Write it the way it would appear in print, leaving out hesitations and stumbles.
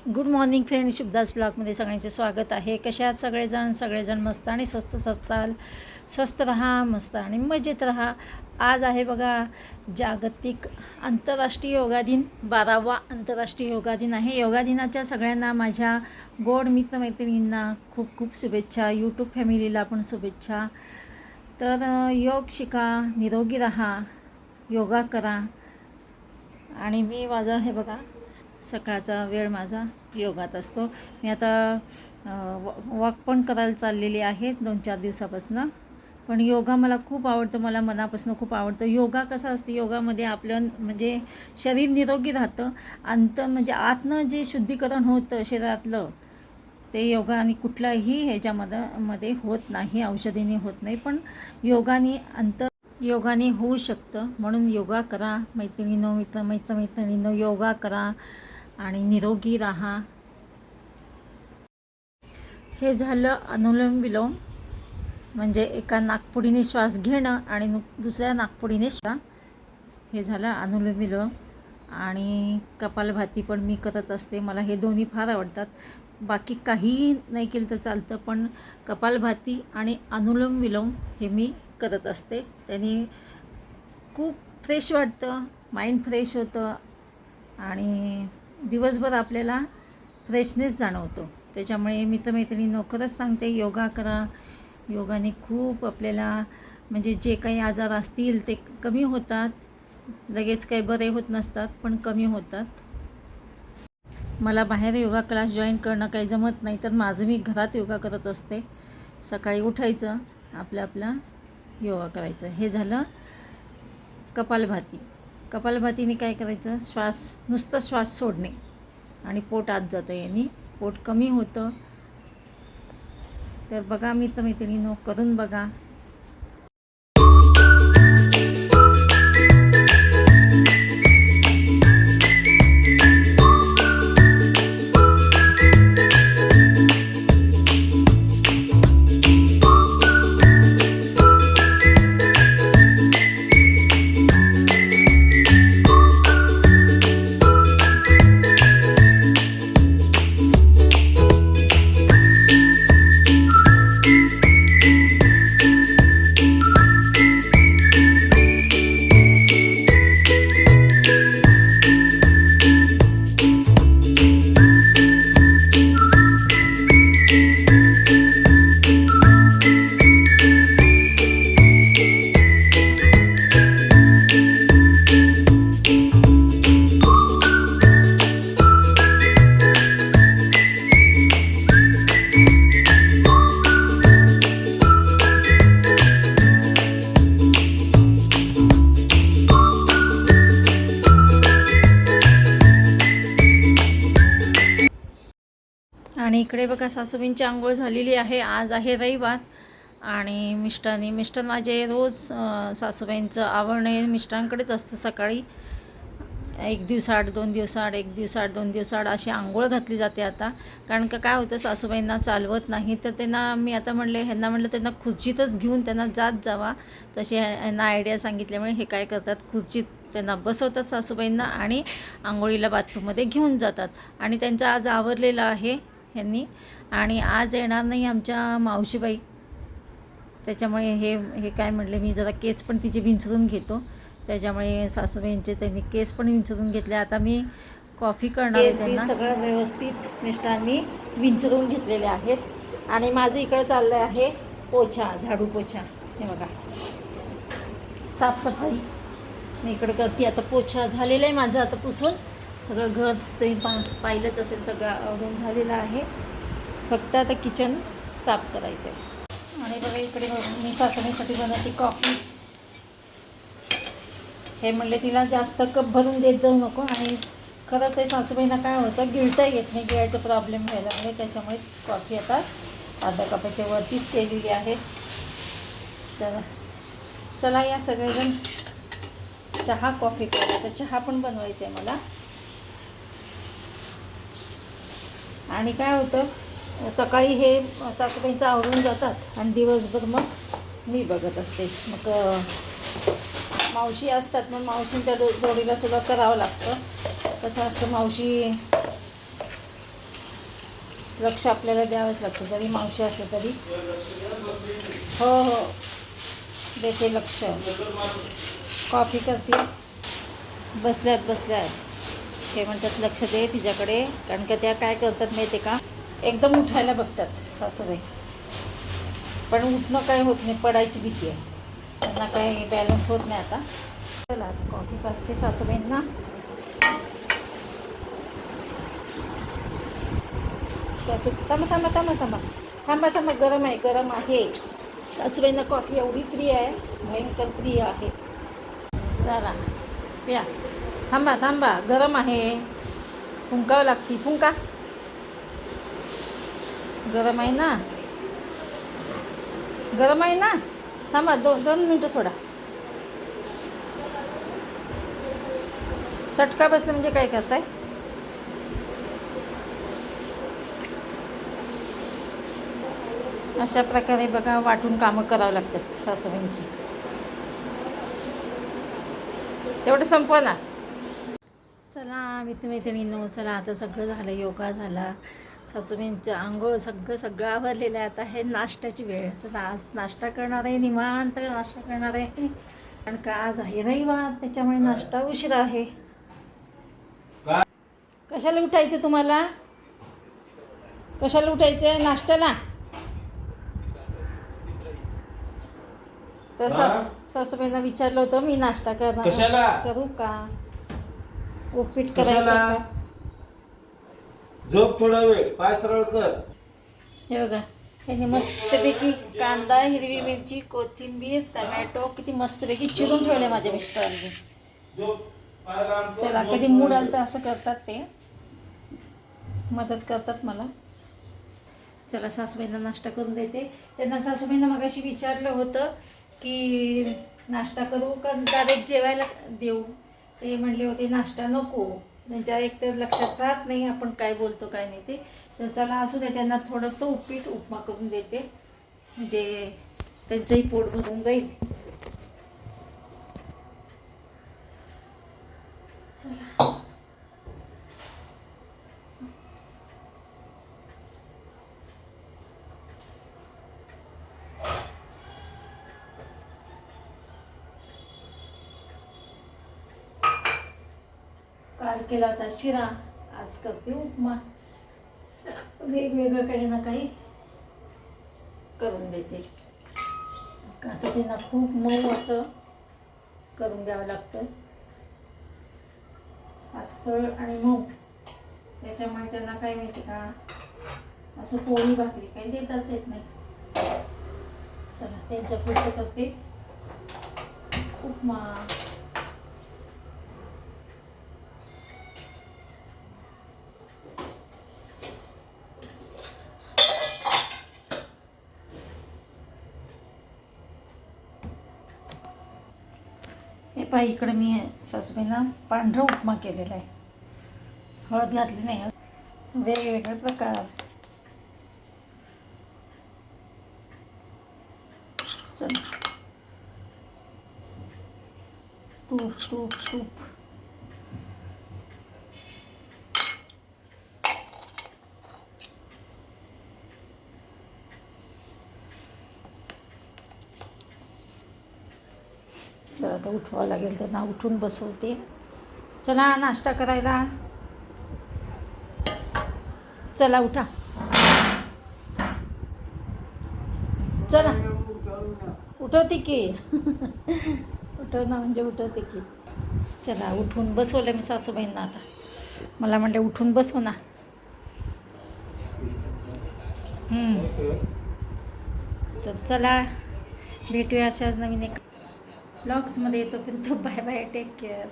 Good morning friend, शुभदास ब्लॉगमध्ये सगळ्यांचे स्वागत आहे. कशा आहात सगळेजण मस्त आणि स्वस्तच असताल. स्वस्त राहा, मस्त आणि मजेत राहा. आज आहे बघा जागतिक आंतरराष्ट्रीय योगा दिन, 12वा आंतरराष्ट्रीय योगा दिन आहे. योगा दिनाच्या सगळ्यांना माझ्या गोड मित्रमैत्रिणींना खूप खूप शुभेच्छा. यूट्यूब फॅमिलीला पण शुभेच्छा. तर योग शिका, निरोगी राहा, योगा करा. आणि मी माझा हे बघा सकाळचा वेळ माझा योगात असतो. मी आता वॉक पण करायला चाललेली आहे 2-4 दिवसापासून. पण योगा मला खूप आवडतं, मला मनापासून खूप आवडतं. योगा कसा असतं, योगामध्ये आपलं म्हणजे शरीर निरोगी राहतं. म्हणजे आतनं जे शुद्धीकरण होतं शरीरातलं ते योगा आणि कुठल्याही ह्याच्यामध्ये होत नाही, औषधीने होत नाही. पण योगाने होऊ शकतं. म्हणून योगा करा मैत्रिणींनो, योगा करा आणि निरोगी राहा. हे झालं अनुलोम विलोम, म्हणजे एका नाकपुडीने श्वास घेणं आणि दुसऱ्या नाकपुडीने हे झालं अनुलोम विलोम. आणि कपालभाती पण मी करत असते. मला हे दोन्ही फार आवडतात. बाकी काहीही नाही केलं तर चालतं, पण कपालभाती आणि अनुलोम विलोम हे मी करत असते. त्यांनी खूप फ्रेश वाटतं, माइंड फ्रेश होतं आणि दिवसभर आपल्याला फ्रेशनेस जाणवतो. त्याच्यामुळे मित्रमैत्रिणींनो खरंच सांगते, योगा करा. योगाने खूप आपल्याला म्हणजे जे काही आजार असतील ते कमी होतात. लगेच काही बरे होत नसतात, पण कमी होतात. मला बाहेर योगा क्लास जॉईन करणं काही जमत नाही, तर माझं मी घरात योगा करत असते. सकाळी उठायचं, आपला योगा करायचं. हे झालं कपालभातीने काय करायचं, नुसतं श्वास सोडणे आणि पोट आत जातं, यांनी पोट कमी होतं. तर बघा मित्रमैत्रिणींनो, करून बघा. आणि इकडे बघा सासूबाईंची आंघोळ झालेली आहे. आज आहे रविवार आणि मिस्टर माझे रोज सासूबाईंचं आवडणे मिस्टरांकडेच असतं. सकाळी 1 दिवसाआड 2 दिवसाआड 1 दिवसाआड 2 दिवसाआड अशी आंघोळ घातली जाते आता. कारण का काय होतं, सासूबाईंना चालवत नाही, तर त्यांना मी आता ह्यांना म्हणलं त्यांना खुर्चीतच घेऊन त्यांना जात जावा. तशी ह्यांना आयडिया सांगितल्यामुळे हे काय करतात, खुर्चीत त्यांना बसवतात सासूबाईंना आणि आंघोळीला बाथरूममध्ये घेऊन जातात. आणि त्यांचं आज आवरलेलं आहे ह्यांनी. आणि आज येणार नाही आमच्या मावशीबाई, त्याच्यामुळे हे काय म्हणले, मी जरा केस पण तिचे विंचरून घेतो. त्याच्यामुळे सासूबाईंचे त्यांनी केस पण विंचरून घेतले. आता मी कॉफी करणार आहे त्यांना. सगळं व्यवस्थित मिस्टरांनी विंचरून घेतलेले आहेत. आणि माझं इकडं चाललं आहे झाडू पोछा. हे बघा साफसफाई मी इकडं करते. आता पोछा झालेला आहे माझं, आता पुसून सगळं घर तुम्ही पाहिलंच असेल, सगळं आवरून झालेलं आहे. फक्त आता किचन साफ करायचं आहे. आणि बघा इकडे मी सासूबाईंसाठी बनवते कॉफी. हे म्हणले तिला जास्त कप भरून देत जाऊ नको. आणि खरंच आहे, सासूबाईंना काय होतं, गिळता येत नाही, गिळायचा प्रॉब्लेम व्हायला आहे. त्याच्यामुळे कॉफी आता अर्धा कपाच्या वरतीच केलेली आहे. तर चला या सगळेजण चहा कॉफी प्यायला. तर चहा पण बनवायचं आहे मला. आणि काय होतं, सकाळी हे सासूबाईंचं आवरून जातात आणि दिवसभर मग मी बघत असते. मग मावशी असतात, मग मावशींच्या जोडीला सुद्धा करावं लागतं. कसं असतं, मावशी लक्ष आपल्याला द्यावंच लागतं, जरी मावशी असलं तरी. हो हो, देते लक्ष. कॉफी करते बसल्यात. ते म्हणतात लक्ष दे तिच्याकडे, कारण का त्या काय करतात माहिती आहे का, एकदम उठायला बघतात सासूबाई, पण उठणं काय होत नाही, पडायची भीती आहे त्यांना, काही बॅलन्स होत नाही. आता चला कॉफी पाजते सासूबाईंना. सासू थांबा, गरम आहे. सासूबाईंना कॉफी एवढी प्रिय आहे, भयंकर प्रिय आहे. चला प्या. थांबा, गरम आहे, फुंकावं लागते. फुंका, गरम आहे ना. थांबा, 2 मिनटं सोडा. चटका बसला म्हणजे काय करताय? अशा प्रकारे बघा वाटून कामं करावं लागतात सासूबाईंची. तेवढं संपवा ना. चला मैत्रिणींनो, चला आता सगळं झालं, योगा झाला, सासूबाईंचं आंघोळ सगळं आवरलेलं आहे. आता हे नाश्त्याची वेळ. तर आज नाश्ता करणार आहे, निवांत नाश्ता करणार आहे, कारण का आज आहे रविवार, त्याच्यामुळे नाश्ता उशिरा आहे. कशाला उठायचं तुम्हाला? कशाला उठायचं नाश्त्याला? तर सासूबाईंना विचारलं होतं मी, नाश्ता करू का, उपीट करायचं का? झोप थोडा वेळ, पाय सरळ कर. हे बघा, ह्याने मस्तपैकी कांदा, हिरवी मिरची, कोथिंबीर, टमॅटो किती मस्तपैकी चिरून ठेवले माझ्या मिस्टरांनी. चला, कधी मूड आलं तर असं करतात, ते मदत करतात मला. चला सासूबाईंना नाश्ता करून देते. त्यांना सासूबाईंना मगाशी विचारलं होतं की नाश्ता करू का डायरेक्ट जेवायला देऊ. ते म्हणले होते नाश्ता नको. त्यांच्या एक तर लक्षात राहत नाही आपण काय बोलतो काय नाही ते. तर चला असू दे, त्यांना थोडंसं उपमा करून देते, म्हणजे त्यांचंही पोट भरून जाईल. चला, काल केला होता शिरा, आज करते उपमा. वेगवेगळं काही ना काही करून देते. आता त्यांना खूप मऊ असं करून द्यावं लागतं, पातळ आणि मऊ. त्याच्यामुळे त्यांना काय माहिती का, असं पोळी भाकरी काही देताच येत नाही. चला, त्यांच्या पुढे करते उपमा. हे पाय, इकडे मी सासूबाईंना पांढरा उपमा केलेला आहे, हळद घातली नाही, वेगवेगळे प्रकार. चला, तूप. तर आता उठवावं लागेल, त्यांना उठून बसवते. चला नाश्ता करायला, चला उठा. चला, उठवते की उठवणं म्हणजे उठवते की. चला, उठून बसवलं मी सासूबाईंना. आता मला म्हणले उठून बसव ना. तर चला, भेटूया अशाच नवीन एक ब्लॉग्समध्ये. तोपर्यंत बाय बाय, टेक केअर.